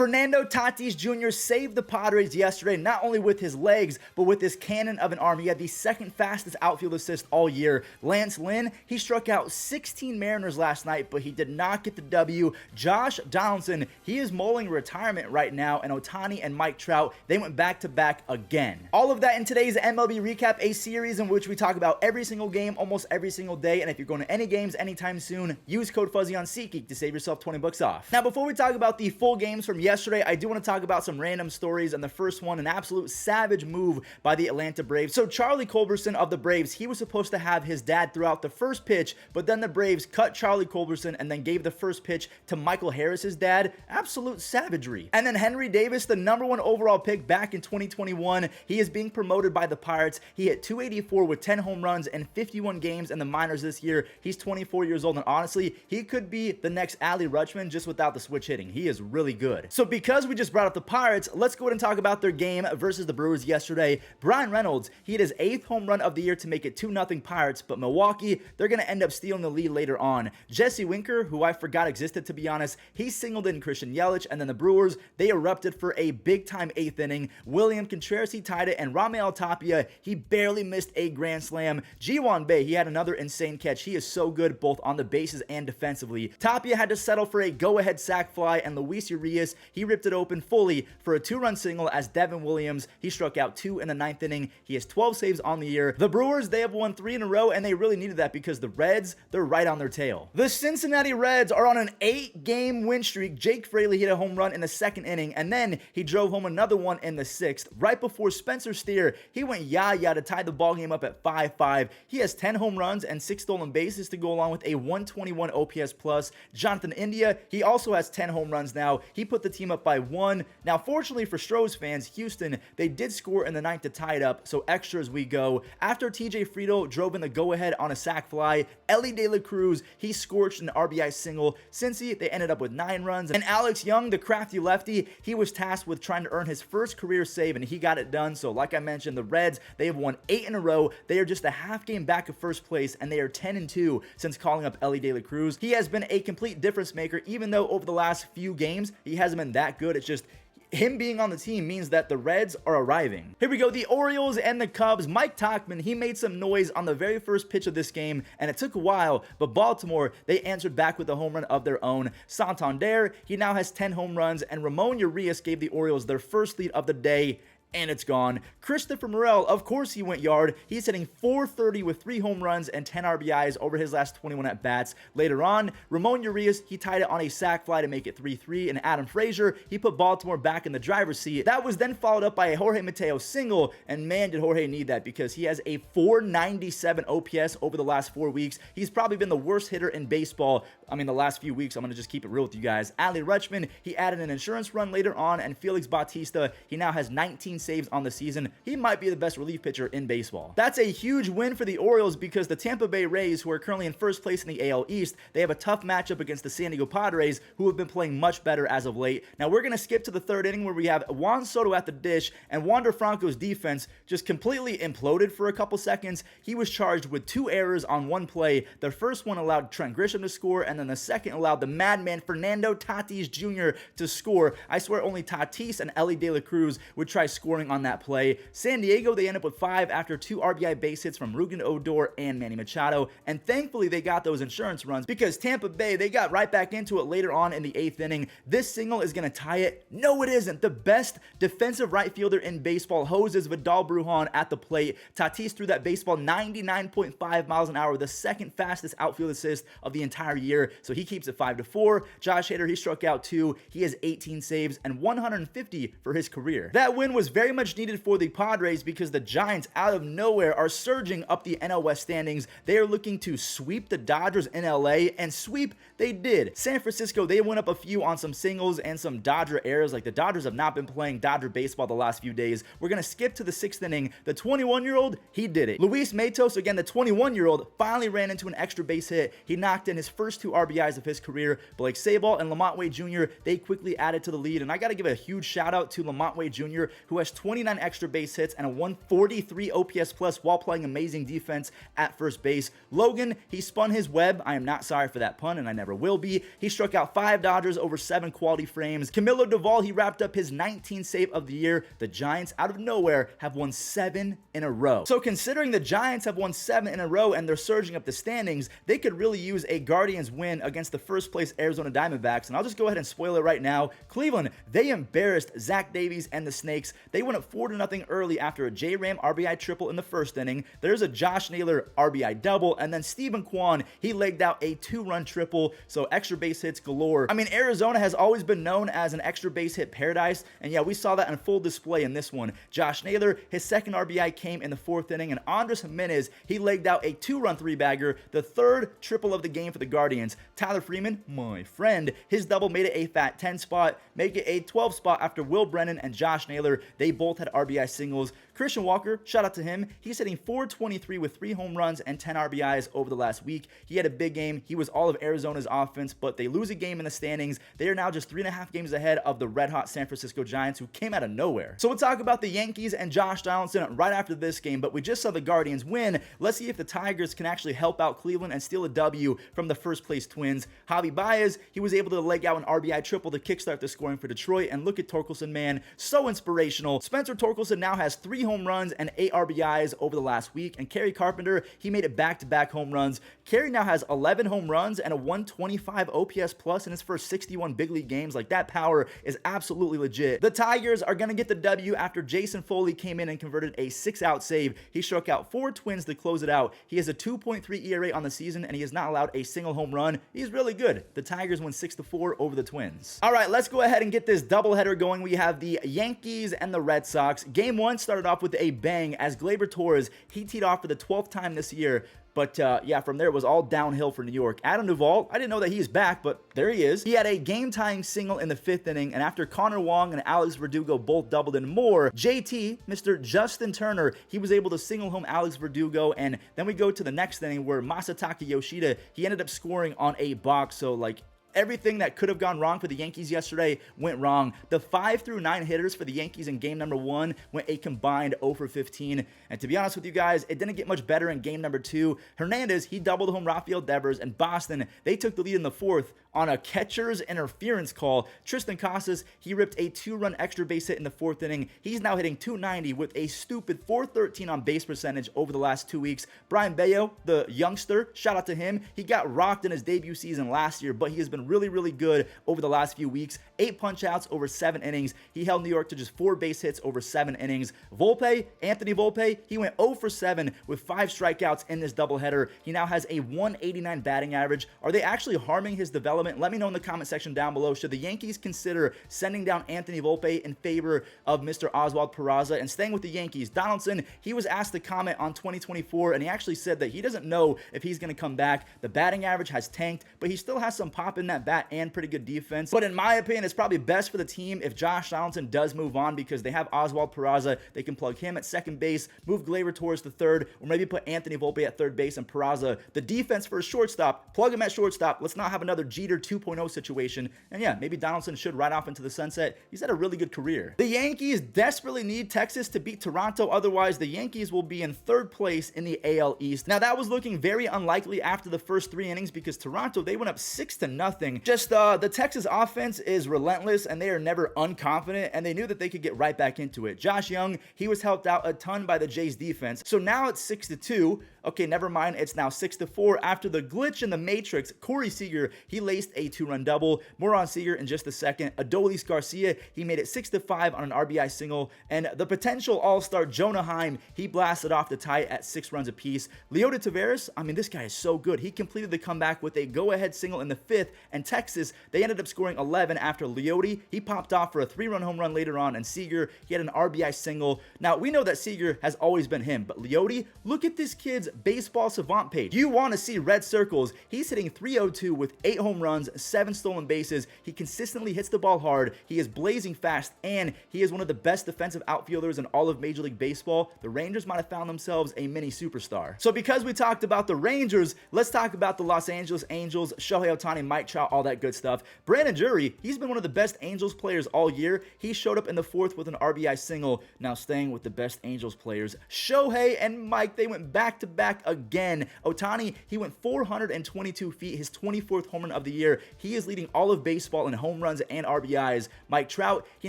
Fernando Tatis Jr. saved the Padres yesterday, not only with his legs, but with his cannon of an arm. He had the second fastest outfield assist all year. Lynn, he struck out 16 Mariners last night, but he did not get the W. Josh Donaldson, he is mulling retirement right now, and Ohtani and Mike Trout, they went back-to-back again. All of that in today's MLB Recap, a series in which we talk about every single game, almost every single day, and if you're going to any games anytime soon, use code Fuzzy on SeatGeek to save yourself 20 bucks off. Now, before we talk about the full games from yesterday, I do want to talk about some random stories, and the first one, an absolute savage move by the Atlanta Braves. So Charlie Culberson of the Braves, he was supposed to have his dad throw out the first pitch, but then the Braves cut Charlie Culberson and then gave the first pitch to Michael Harris's dad. Absolute savagery. And then Henry Davis, the #1 overall pick back in 2021, he is being promoted by the Pirates. He hit .284 with 10 home runs in 51 games in the minors this year. He's 24 years old, and honestly, he could be the next Adley Rutschman just without the switch hitting. He is really good. So because we just brought up the Pirates, let's go ahead and talk about their game versus the Brewers yesterday. Brian Reynolds, he hit his 8th home run of the year to make it 2-0 Pirates, but Milwaukee, they're going to end up stealing the lead later on. Jesse Winker, who I forgot existed to be honest, he singled in Christian Yelich, and then the Brewers, they erupted for a big-time 8th inning. William Contreras, he tied it, and Raimel Tapia, he barely missed a grand slam. Ji-hwan Bae, he had another insane catch. He is so good both on the bases and defensively. Tapia had to settle for a go-ahead sac fly, and Luis Urias, he ripped it open fully for a 2-run single as Devin Williams, he struck out 2 in the 9th inning. He has 12 saves on the year. The Brewers, they have won 3 in a row, and they really needed that because the Reds, they're right on their tail. The Cincinnati Reds are on an 8-game win streak. Jake Fraley hit a home run in the 2nd inning, and then he drove home another one in the 6th. Right before Spencer Steer, he went yah-yah to tie the ball game up at 5-5. He has 10 home runs and 6 stolen bases to go along with a 121 OPS plus. Jonathan India, he also has 10 home runs now. He put the team up by 1. Now, fortunately for Stros fans, Houston, they did score in the 9th to tie it up, so extras we go. After TJ Friedl drove in the go-ahead on a sac fly, Elly De La Cruz, he scorched an RBI single. Cincy, they ended up with 9 runs, and Alex Young, the crafty lefty, he was tasked with trying to earn his first career save, and he got it done. So like I mentioned, the Reds, they have won 8 in a row. They are just a half game back of first place, and they are 10-2 since calling up Elly De La Cruz. He has been a complete difference maker, even though over the last few games, he hasn't been that good. It's just him being on the team means that the Reds are arriving. Here we go, the Orioles and the Cubs. Mike Tauchman, he made some noise on the very first pitch of this game, and it took a while, but Baltimore, they answered back with a home run of their own. Santander, he now has 10 home runs, and Ramon Urias gave the Orioles their first lead of the day, and it's gone. Christopher Morel, of course he went yard. He's hitting .430 with 3 home runs and 10 RBIs over his last 21 at-bats. Later on, Ramon Urias, he tied it on a sac fly to make it 3-3, and Adam Frazier, he put Baltimore back in the driver's seat. That was then followed up by a Jorge Mateo single, and man, did Jorge need that because he has a .497 OPS over the last 4 weeks. He's probably been the worst hitter in baseball. I mean, the last few weeks. I'm going to just keep it real with you guys. Adley Rutschman, he added an insurance run later on, and Felix Bautista, he now has 19 saves on the season. He might be the best relief pitcher in baseball. That's a huge win for the Orioles because the Tampa Bay Rays, who are currently in first place in the AL East, they have a tough matchup against the San Diego Padres, who have been playing much better as of late. Now we're going to skip to the 3rd inning where we have Juan Soto at the dish, and Wander Franco's defense just completely imploded for a couple seconds. He was charged with 2 errors on 1 play. The first one allowed Trent Grisham to score, and then the second allowed the madman Fernando Tatis Jr. to score. I swear only Tatis and Elly De La Cruz would try scoring on that play. San Diego, they end up with 5 after 2 RBI base hits from Rugen Odor and Manny Machado, and thankfully they got those insurance runs because Tampa Bay, they got right back into it later on in the 8th inning. This single is going to tie it. No, it isn't. The best defensive right fielder in baseball hoses Vidal Brujan at the plate. Tatis threw that baseball 99.5 miles an hour, the 2nd fastest outfield assist of the entire year, so he keeps it 5-4. Josh Hader, he struck out 2. He has 18 saves and 150 for his career. That win was very much needed for the Padres because the Giants out of nowhere are surging up the NL West standings. They are looking to sweep the Dodgers in LA, and sweep they did. San Francisco, they went up a few on some singles and some Dodger errors. Like the Dodgers have not been playing Dodger baseball the last few days. We're going to skip to the 6th inning. The 21-year-old, he did it. Luis Matos, again, the 21-year-old, finally ran into an extra base hit. He knocked in his first 2 RBIs of his career. Blake Sabol and Lamont Wade Jr., they quickly added to the lead, and I got to give a huge shout out to Lamont Wade Jr., who has clutch 29 extra base hits and a 143 OPS plus while playing amazing defense at first base. Logan, he spun his web. I am not sorry for that pun, and I never will be. He struck out 5 Dodgers over 7 quality frames. Camilo Doval, he wrapped up his 19th save of the year. The Giants, out of nowhere, have won 7 in a row. So considering the Giants have won 7 in a row and they're surging up the standings, they could really use a Guardians win against the first place Arizona Diamondbacks. And I'll just go ahead and spoil it right now. Cleveland, they embarrassed Zach Davies and the Snakes. They went up 4-0 early after a J-Ram RBI triple in the first inning. There's a Josh Naylor RBI double, and then Stephen Kwan, he legged out a 2-run triple, so extra base hits galore. I mean, Arizona has always been known as an extra base hit paradise, and yeah, we saw that on full display in this one. Josh Naylor, his second RBI came in the 4th inning, and Andres Jimenez, he legged out a 2-run 3-bagger, the 3rd triple of the game for the Guardians. Tyler Freeman, my friend, his double made it a fat 10 spot, make it a 12 spot after Will Brennan and Josh Naylor, they both had RBI singles. Christian Walker, shout out to him. He's hitting .423 with 3 home runs and 10 RBIs over the last week. He had a big game. He was all of Arizona's offense, but they lose a game in the standings. They are now just 3.5 games ahead of the red-hot San Francisco Giants, who came out of nowhere. So we'll talk about the Yankees and Josh Donaldson right after this game, but we just saw the Guardians win. Let's see if the Tigers can actually help out Cleveland and steal a W from the first-place Twins. Javi Baez, he was able to leg out an RBI triple to kickstart the scoring for Detroit, and look at Torkelson, man, so inspirational. Spencer Torkelson now has 3 home runs and 8 RBIs over the last week, and Kerry Carpenter, he made it back-to-back home runs. Kerry now has 11 home runs and a 125 OPS plus in his first 61 big league games. Like, that power is absolutely legit. The Tigers are going to get the W after Jason Foley came in and converted a 6-out save. He struck out 4 Twins to close it out. He has a 2.3 ERA on the season, and he has not allowed a single home run. He's really good. The Tigers win 6-4 over the Twins. All right, let's go ahead and get this doubleheader going. We have the Yankees and the Red Sox. Game 1 started off with a bang as Gleyber Torres, he teed off for the 12th time this year. But yeah, from there it was all downhill for New York. Adam Duvall, I didn't know that he's back, but there he is. He had a game-tying single in the 5th inning, and after Connor Wong and Alex Verdugo both doubled and more, JT, Mr. Justin Turner, he was able to single home Alex Verdugo, and then we go to the next inning where Masataka Yoshida, he ended up scoring on a box, so like, everything that could have gone wrong for the Yankees yesterday went wrong. The 5 through 9 hitters for the Yankees in game number 1 went a combined 0 for 15. And to be honest with you guys, it didn't get much better in game number 2. Hernandez, he doubled home Rafael Devers, and Boston, they took the lead in the 4th on a catcher's interference call. Tristan Casas, he ripped a 2-run extra base hit in the 4th inning. He's now hitting .290 with a stupid .413 on base percentage over the last 2 weeks. Brian Bello, the youngster, shout out to him. He got rocked in his debut season last year, but he has been really good over the last few weeks. 8 punch-outs over 7 innings. He held New York to just 4 base hits over 7 innings. Volpe, Anthony Volpe, he went 0 for 7 with 5 strikeouts in this doubleheader. He now has a 189 batting average. Are they actually harming his development? Let me know in the comment section down below. Should the Yankees consider sending down Anthony Volpe in favor of Mr. Oswald Peraza? And staying with the Yankees, Donaldson, he was asked to comment on 2024, and he actually said that he doesn't know if he's going to come back. The batting average has tanked, but he still has some pop in that bat and pretty good defense. But in my opinion, it's probably best for the team if Josh Donaldson does move on, because they have Oswald Peraza. They can plug him at second base, move Gleyber Torres to third, or maybe put Anthony Volpe at third base and Peraza the defense for a shortstop. Plug him at shortstop. Let's not have another Jeter 2.0 situation. And yeah, maybe Donaldson should ride off into the sunset. He's had a really good career. The Yankees desperately need Texas to beat Toronto. Otherwise, the Yankees will be in 3rd place in the AL East. Now, that was looking very unlikely after the first 3 innings, because Toronto, they went up 6-0. Just the Texas offense is relentless, and they are never unconfident, and they knew that they could get right back into it. Josh Young, he was helped out a ton by the Jays defense. So now it's 6-2. Okay, never mind. It's now 6-4 after the glitch in the Matrix. Corey Seager, he laced a 2-run double. More on Seager in just a second. Adolis Garcia, he made it 6-5 on an RBI single. And the potential all-star Jonah Heim, he blasted off the tie at 6 runs apiece. Leody Taveras, I mean, this guy is so good. He completed the comeback with a go-ahead single in the 5th. And Texas, they ended up scoring 11 after Leody, he popped off for a 3-run home run later on. And Seager, he had an RBI single. Now, we know that Seager has always been him. But Leody, look at this kid's baseball savant page. You want to see red circles. He's hitting 302 with 8 home runs, 7 stolen bases. He consistently hits the ball hard. He is blazing fast, and he is one of the best defensive outfielders in all of Major League Baseball. The Rangers might have found themselves a mini superstar. So because we talked about the Rangers, let's talk about the Los Angeles Angels, Shohei Ohtani, Mike Trout, all that good stuff. Brandon Drury, he's been one of the best Angels players all year. He showed up in the 4th with an RBI single. Now staying with the best Angels players, Shohei and Mike, they went back-to-back again. Ohtani, he went 422 feet, his 24th home run of the year. He is leading all of baseball in home runs and RBIs. Mike Trout, he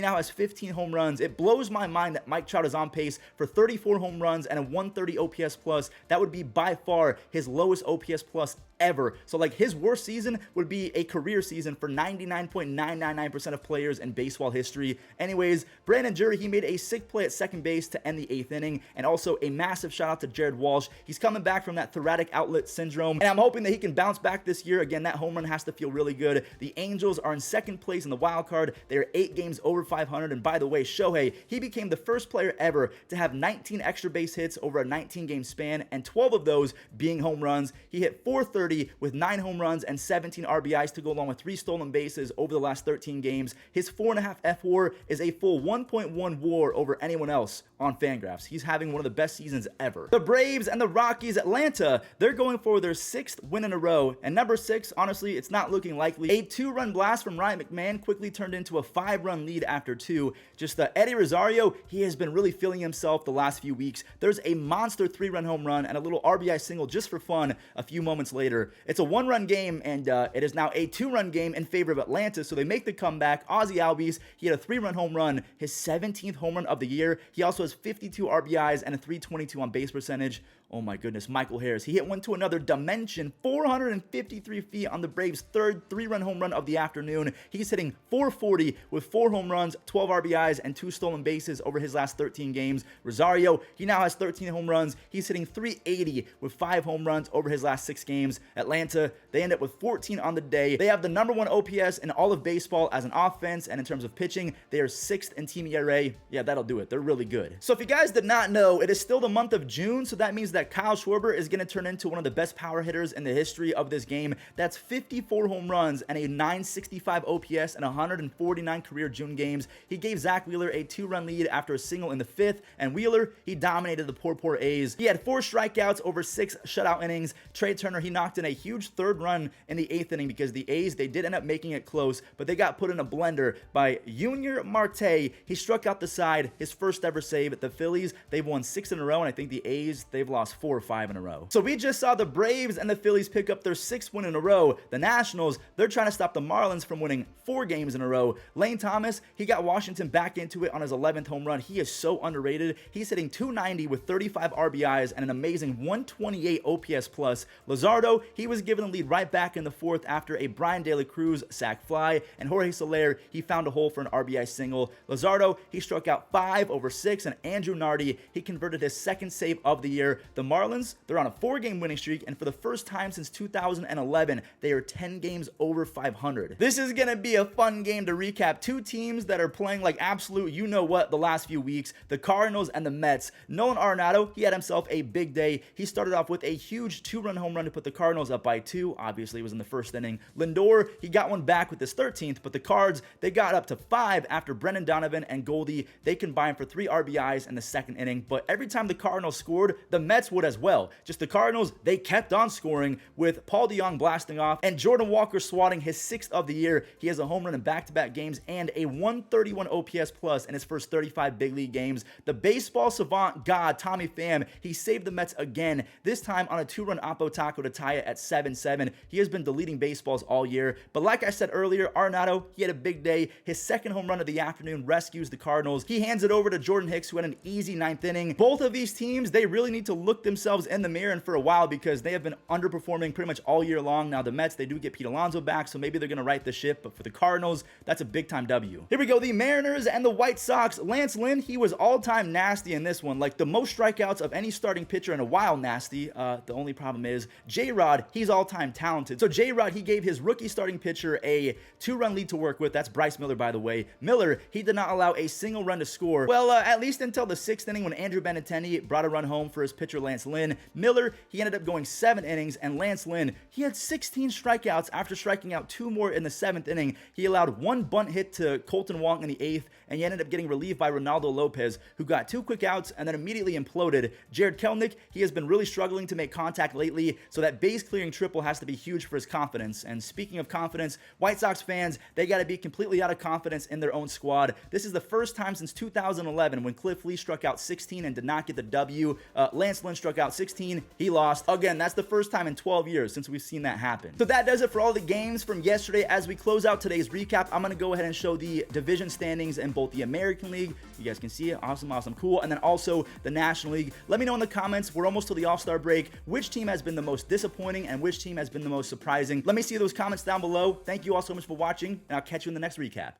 now has 15 home runs. It blows my mind that Mike Trout is on pace for 34 home runs and a 130 OPS plus. That would be by far his lowest OPS plus ever. So like his worst season would be a career season for 99.999% of players in baseball history. Anyways, Brandon Drury, he made a sick play at second base to end the 8th inning, and also a massive shout out to Jared Walsh. He's coming back from that thoracic outlet syndrome, and I'm hoping that he can bounce back this year. Again, that home run has to feel really good. The Angels are in 2nd place in the wild card. They are 8 games over 500, and by the way, Shohei, he became the first player ever to have 19 extra base hits over a 19-game span, and 12 of those being home runs. He hit 430 with 9 home runs and 17 RBIs to go along with 3 stolen bases over the last 13 games. His 4.5 F-WAR is a full 1.1 WAR over anyone else on Fangraphs. He's having one of the best seasons ever. The Braves and the Rockies, Atlanta, they're going for their 6th win in a row, and number 6, honestly, it's not looking likely. A 2-run blast from Ryan McMahon quickly turned into a 5-run lead after 2. Just Eddie Rosario, he has been really feeling himself the last few weeks. There's a monster 3-run home run and a little RBI single just for fun a few moments later. It's a 1-run game, and it is now a 2-run game in favor of Atlanta, so they make the comeback. Ozzie Albies, he had a 3-run home run, his 17th home run of the year. He also has 52 RBIs and a 322 on base percentage. Oh my goodness, Michael Harris, he hit one to another dimension, 453 feet on the Braves' 3rd 3-run home run of the afternoon. He's hitting 440 with 4 home runs, 12 RBIs, and 2 stolen bases over his last 13 games. Rosario, he now has 13 home runs. He's hitting 380 with 5 home runs over his last 6 games. Atlanta, they end up with 14 on the day. They have the number 1 OPS in all of baseball as an offense, and in terms of pitching, they are 6th in team ERA. Yeah, that'll do it. They're really good. So if you guys did not know, it is still the month of June, so that means that Kyle Schwarber is going to turn into one of the best power hitters in the history of this game. That's 54 home runs and a 965 OPS in 149 career June games. He gave Zach Wheeler a 2-run lead after a single in the 5th, and Wheeler, he dominated the poor A's. He had 4 strikeouts over 6 shutout innings. Trey Turner, he knocked in a huge 3rd run in the 8th inning because the A's, they did end up making it close, but they got put in a blender by Junior Marte. He struck out the side, his first ever save. The Phillies, they've won 6 in a row, and I think the A's, they've lost 4 or 5 in a row. So we just saw the Braves and the Phillies pick up their 6th win in a row. The Nationals, they're trying to stop the Marlins from winning 4 games in a row. Lane Thomas, he got Washington back into it on his 11th home run. He is so underrated. He's hitting 290 with 35 RBIs and an amazing 128 OPS plus. Luzardo, he was given the lead right back in the 4th after a Brian De La Cruz sac fly, and Jorge Soler, he found a hole for an RBI single. Luzardo, he struck out 5 over 6, and Andrew Nardi, he converted his 2nd save of the year. The Marlins, they're on a 4-game winning streak, and for the first time since 2011, they are 10 games over 500. This is going to be a fun game to recap. 2 teams that are playing like absolute you-know-what the last few weeks, the Cardinals and the Mets. Nolan Arenado, he had himself a big day. He started off with a huge 2-run home run to put the Cardinals up by 2. Obviously, it was in the 1st inning. Lindor, he got one back with his 13th, but the Cards, they got up to 5 after Brendan Donovan and Goldie, they combined for 3 RBIs in the 2nd inning, but every time the Cardinals scored, the Mets would as well. Just the Cardinals, they kept on scoring with Paul DeJong blasting off and Jordan Walker swatting his 6th of the year. He has a home run in back-to-back games and a 131 OPS plus in his first 35 big league games. The baseball savant god, Tommy Pham, he saved the Mets again, this time on a 2-run Oppo Taco to tie it at 7-7. He has been deleting baseballs all year, but like I said earlier, Arenado, he had a big day. His 2nd home run of the afternoon rescues the Cardinals. He hands it over to Jordan Hicks, who had an easy 9th inning. Both of these teams, they really need to look themselves in the mirror and for a while because they have been underperforming pretty much all year long. Now the Mets, they do get Pete Alonso back, so maybe they're going to right the ship, but for the Cardinals, that's a big-time W. Here we go, the Mariners and the White Sox. Lance Lynn, he was all-time nasty in this one, like the most strikeouts of any starting pitcher in a while nasty. The only problem is J-Rod, he's all-time talented. So J-Rod, he gave his rookie starting pitcher a 2-run lead to work with. That's Bryce Miller, by the way. Miller, he did not allow a single run to score. Well, at least until the 6th inning when Andrew Benintendi brought a run home for his pitcher Lance Lynn. Miller, he ended up going 7 innings, and Lance Lynn, he had 16 strikeouts after striking out 2 more in the 7th inning. He allowed 1 bunt hit to Colton Wong in the 8th, and he ended up getting relieved by Ronaldo Lopez, who got 2 quick outs and then immediately imploded. Jared Kelenic, he has been really struggling to make contact lately, so that base clearing triple has to be huge for his confidence. And speaking of confidence, White Sox fans, they got to be completely out of confidence in their own squad. This is the first time since 2011 when Cliff Lee struck out 16 and did not get the W. Lance Lynn struck out 16, he lost. Again, that's the first time in 12 years since we've seen that happen. So that does it for all the games from yesterday. As we close out today's recap, I'm going to go ahead and show the division standings in both the American League. You guys can see it. Awesome, awesome, cool. And then also the National League. Let me know in the comments, we're almost to the All-Star break, which team has been the most disappointing and which team has been the most surprising. Let me see those comments down below. Thank you all so much for watching, and I'll catch you in the next recap.